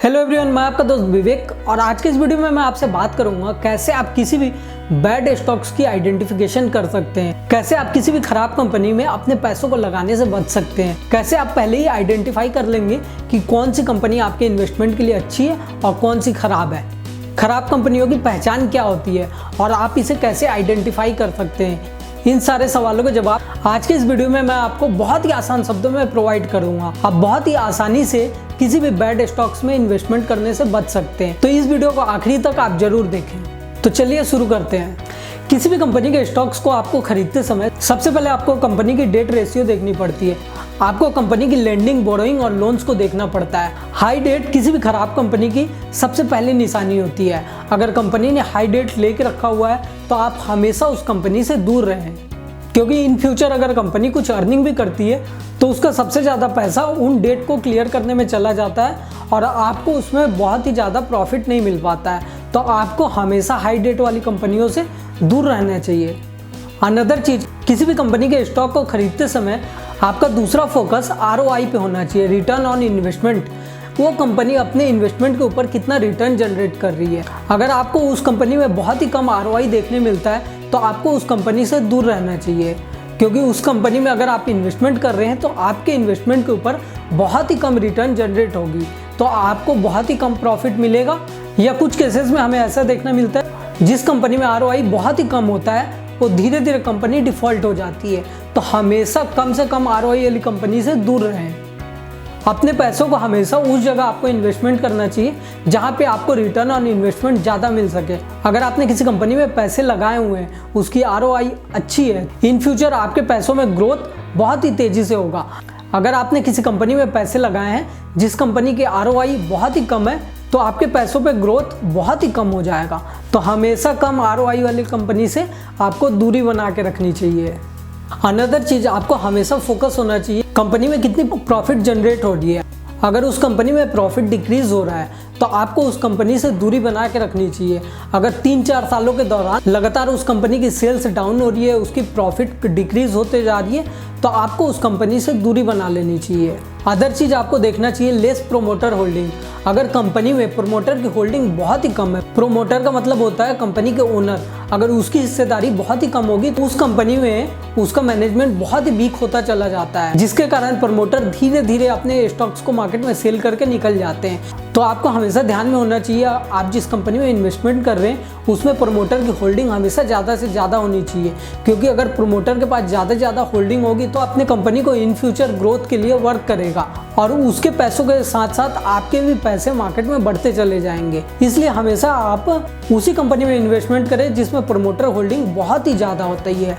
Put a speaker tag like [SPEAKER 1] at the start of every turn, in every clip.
[SPEAKER 1] Hello everyone, मैं आपका दोस्त विवेक और आज के इस वीडियो में मैं आपसे बात करूंगा कैसे आप किसी भी बैड स्टॉक्स की आइडेंटिफिकेशन कर सकते हैं, कैसे आप किसी भी खराब कंपनी में अपने पैसों को लगाने से बच सकते हैं, कैसे आप पहले ही आइडेंटिफाई कर लेंगे कि कौन सी कंपनी आपके इन्वेस्टमेंट के लिए अच्छी है और कौन सी खराब है, खराब कंपनियों की पहचान क्या होती है और आप इसे कैसे आइडेंटिफाई कर सकते हैं। इन सारे सवालों के जवाब आज के इस वीडियो में मैं आपको बहुत ही आसान शब्दों में प्रोवाइड करूंगा। आप बहुत ही आसानी से किसी भी बैड स्टॉक्स में इन्वेस्टमेंट करने से बच सकते हैं, तो इस वीडियो को आखिरी तक आप जरूर देखें। तो चलिए शुरू करते हैं। किसी भी कंपनी के स्टॉक्स को आपको खरीदते समय सबसे पहले आपको कंपनी की डेट रेशियो देखनी पड़ती है। आपको कंपनी की लेंडिंग, बोरोइंग और लोन्स को देखना पड़ता है। हाई डेट किसी भी खराब कंपनी की सबसे पहली निशानी होती है। अगर कंपनी ने हाई डेट लेके रखा हुआ है तो आप हमेशा उस कंपनी से दूर रहें, क्योंकि इन फ्यूचर अगर कंपनी कुछ अर्निंग भी करती है तो उसका सबसे ज़्यादा पैसा उन डेट को क्लियर करने में चला जाता है और आपको उसमें बहुत ही ज़्यादा प्रॉफिट नहीं मिल पाता है। तो आपको हमेशा हाई डेट वाली कंपनियों से दूर रहना चाहिए। अनदर चीज़, किसी भी कंपनी के स्टॉक को खरीदते समय आपका दूसरा फोकस ROI पे होना चाहिए, रिटर्न ऑन इन्वेस्टमेंट। वो कंपनी अपने इन्वेस्टमेंट के ऊपर कितना रिटर्न जनरेट कर रही है। अगर आपको उस कंपनी में बहुत ही कम ROI देखने मिलता है तो आपको उस कंपनी से दूर रहना चाहिए, क्योंकि उस कंपनी में अगर आप इन्वेस्टमेंट कर रहे हैं तो आपके इन्वेस्टमेंट के ऊपर बहुत ही कम रिटर्न जनरेट होगी, तो आपको बहुत ही कम प्रॉफिट मिलेगा। या कुछ केसेस में हमें ऐसा देखना मिलता है जिस कंपनी में ROI बहुत ही कम होता है वो धीरे धीरे कंपनी डिफ़ॉल्ट हो जाती है। तो हमेशा कम से कम ROI वाली कंपनी से दूर रहें। अपने पैसों को हमेशा उस जगह आपको इन्वेस्टमेंट करना चाहिए जहाँ पे आपको रिटर्न ऑन इन्वेस्टमेंट ज़्यादा मिल सके। अगर आपने किसी कंपनी में पैसे लगाए हुए हैं, उसकी ROI अच्छी है, इन फ्यूचर आपके पैसों में ग्रोथ बहुत ही तेज़ी से होगा। अगर आपने किसी कंपनी में पैसे लगाए हैं जिस कंपनी की ROI बहुत ही कम है तो आपके पैसों पे ग्रोथ बहुत ही कम हो जाएगा। तो हमेशा कम ROI वाली कंपनी से आपको दूरी बना के रखनी चाहिए। अनदर चीज़, आपको हमेशा फोकस होना चाहिए कंपनी में कितनी प्रॉफिट जनरेट हो रही है। अगर उस कंपनी में प्रॉफिट डिक्रीज हो रहा है तो आपको उस कंपनी से दूरी बना के रखनी चाहिए। अगर 3-4 सालों के दौरान लगातार उस कंपनी की सेल्स डाउन हो रही है, उसकी प्रॉफिट डिक्रीज होते जा रही है, तो आपको उस कंपनी से दूरी बना लेनी चाहिए। अदर चीज़ आपको देखना चाहिए लेस प्रोमोटर होल्डिंग। अगर कंपनी में प्रोमोटर की होल्डिंग बहुत ही कम है, प्रोमोटर का मतलब होता है कंपनी के ओनर, अगर उसकी हिस्सेदारी बहुत ही कम होगी तो उस कंपनी में उसका मैनेजमेंट बहुत ही वीक होता चला जाता है, जिसके कारण प्रमोटर धीरे धीरे अपने स्टॉक्स को मार्केट में सेल करके निकल जाते हैं। तो आपको हमेशा ध्यान में होना चाहिए आप जिस कंपनी में इन्वेस्टमेंट कर रहे हैं उसमें प्रमोटर की होल्डिंग हमेशा ज़्यादा से ज़्यादा होनी चाहिए, क्योंकि अगर प्रमोटर के पास ज़्यादा से ज़्यादा होल्डिंग होगी तो अपने कंपनी को इन फ्यूचर ग्रोथ के लिए वर्क करेगा और उसके पैसों के साथ साथ आपके भी पैसे मार्केट में बढ़ते चले जाएंगे। इसलिए हमेशा आप उसी कंपनी में इन्वेस्टमेंट करें जिसमें प्रमोटर होल्डिंग बहुत ही ज़्यादा होती है,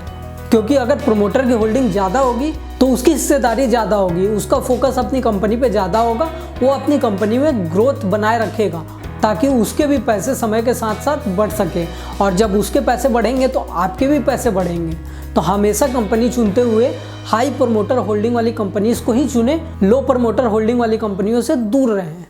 [SPEAKER 1] क्योंकि अगर प्रमोटर की होल्डिंग ज़्यादा होगी तो उसकी हिस्सेदारी ज़्यादा होगी, उसका फोकस अपनी कंपनी पे ज़्यादा होगा, वो अपनी कंपनी में ग्रोथ बनाए रखेगा ताकि उसके भी पैसे समय के साथ साथ बढ़ सके, और जब उसके पैसे बढ़ेंगे तो आपके भी पैसे बढ़ेंगे। तो हमेशा कंपनी चुनते हुए हाई प्रमोटर होल्डिंग वाली कंपनीज को ही चुने, लो प्रमोटर होल्डिंग वाली कंपनियों से दूर रहें।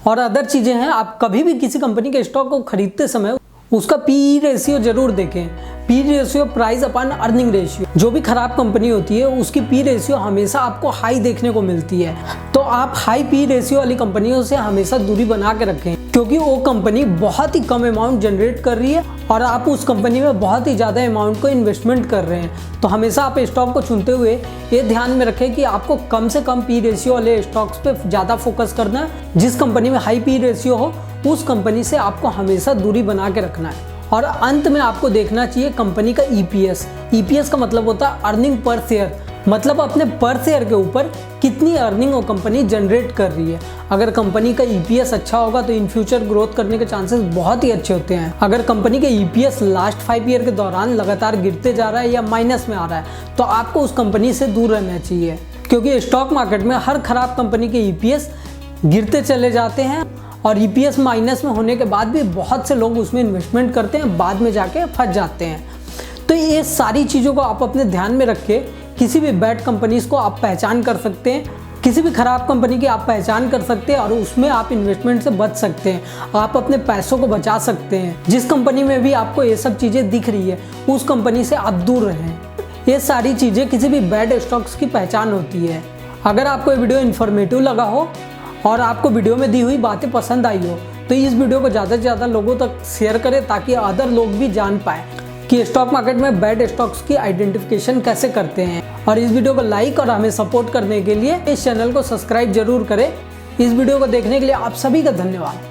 [SPEAKER 1] और अदर चीज़ें हैं, आप कभी भी किसी कंपनी के स्टॉक को खरीदते समय उसका PE रेशियो जरूर देखें। PE ratio price upon earning ratio. जो भी खराब कंपनी होती है उसकी PE रेशियो हमेशा आपको हाई देखने को मिलती है, तो आप हाई PE रेशियो वाली कंपनियों से हमेशा दूरी बना के रखें, क्योंकि वो कंपनी बहुत ही कम अमाउंट जनरेट कर रही है और आप उस कंपनी में बहुत ही ज़्यादा अमाउंट को इन्वेस्टमेंट कर रहे हैं। तो हमेशा आप स्टॉक को चुनते हुए ये ध्यान में रखें कि आपको कम से कम PE रेशियो वाले स्टॉक्स पे ज़्यादा फोकस करना है। जिस कंपनी में हाई PE रेशियो हो उस कंपनी से आपको हमेशा दूरी बना के रखना है। और अंत में आपको देखना चाहिए कंपनी का EPS का मतलब होता है अर्निंग पर शेयर, मतलब अपने पर शेयर के ऊपर कितनी अर्निंग वो कंपनी जनरेट कर रही है। अगर कंपनी का EPS अच्छा होगा तो इन फ्यूचर ग्रोथ करने के चांसेस बहुत ही अच्छे होते हैं। अगर कंपनी के EPS लास्ट 5 ईयर के दौरान लगातार गिरते जा रहा है या माइनस में आ रहा है तो आपको उस कंपनी से दूर रहना चाहिए, क्योंकि स्टॉक मार्केट में हर खराब कंपनी के EPS गिरते चले जाते हैं और EPS माइनस में होने के बाद भी बहुत से लोग उसमें इन्वेस्टमेंट करते हैं, बाद में जाके फंस जाते हैं। तो ये सारी चीज़ों को आप अपने ध्यान में रख के किसी भी बैड कंपनीज को आप पहचान कर सकते हैं, किसी भी खराब कंपनी की आप पहचान कर सकते हैं और उसमें आप इन्वेस्टमेंट से बच सकते हैं, आप अपने पैसों को बचा सकते हैं। जिस कंपनी में भी आपको ये सब चीज़ें दिख रही है उस कंपनी से आप दूर रहें। ये सारी चीज़ें किसी भी बैड स्टॉक्स की पहचान होती है। अगर आपको ये वीडियो इन्फॉर्मेटिव लगा हो और आपको वीडियो में दी हुई बातें पसंद आई हो तो इस वीडियो को ज़्यादा से ज़्यादा लोगों तक शेयर करें ताकि अदर लोग भी जान पाए कि स्टॉक मार्केट में बैड स्टॉक्स की आइडेंटिफिकेशन कैसे करते हैं। और इस वीडियो को लाइक और हमें सपोर्ट करने के लिए इस चैनल को सब्सक्राइब जरूर करें। इस वीडियो को देखने के लिए आप सभी का धन्यवाद।